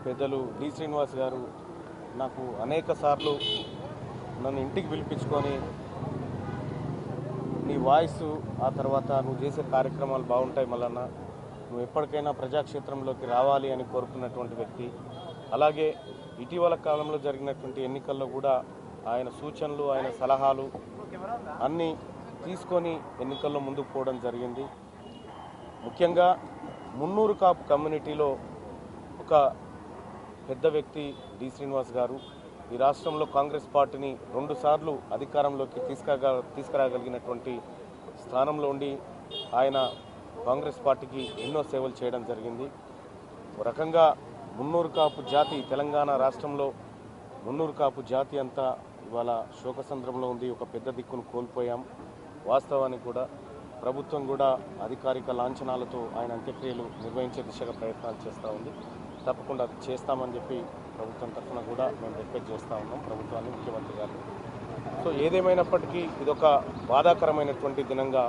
పెద్దలు డి శ్రీనివాస్ గారు నాకు అనేక సార్లు నన్ను ఇంటికి పిలిపించుకొని నీ వాయిస్ ఆ తర్వాత నువ్వు చేసే కార్యక్రమాలు బాగుంటాయి మల్లన్న, నువ్వు ఎప్పటికైనా ప్రజాక్షేత్రంలోకి రావాలి అని కోరుకున్నటువంటి వ్యక్తి. అలాగే ఇటీవల కాలంలో జరిగినటువంటి ఎన్నికల్లో కూడా ఆయన సూచనలు, ఆయన సలహాలు అన్నీ తీసుకొని ఎన్నికల్లో ముందుకు పోవడం జరిగింది. ముఖ్యంగా మున్నూరు కాపు కమ్యూనిటీలో ఒక పెద్ద వ్యక్తి డి శ్రీనివాస్ గారు ఈ రాష్ట్రంలో కాంగ్రెస్ పార్టీని 2 సార్లు అధికారంలోకి తీసుకురాగలిగినటువంటి స్థానంలో ఉండి ఆయన కాంగ్రెస్ పార్టీకి ఎన్నో సేవలు చేయడం జరిగింది. ఒక రకంగా మున్నూరు కాపు జాతి తెలంగాణ రాష్ట్రంలో మున్నూరు కాపు జాతి అంతా ఇవాళ శోకసంద్రంలో ఉంది. ఒక పెద్ద దిక్కును కోల్పోయాం. వాస్తవానికి కూడా ప్రభుత్వం కూడా అధికారిక లాంఛనాలతో ఆయన అంత్యక్రియలు నిర్వహించే దిశగా ప్రయత్నాలు చేస్తూ ఉంది. తప్పకుండా చేస్తామని చెప్పి ప్రభుత్వం తరఫున కూడా మేము రిక్వెస్ట్ చేస్తూ ఉన్నాం ప్రభుత్వాన్ని, ముఖ్యమంత్రి గారిని. సో ఏదేమైనప్పటికీ ఇదొక బాధాకరమైనటువంటి దినంగా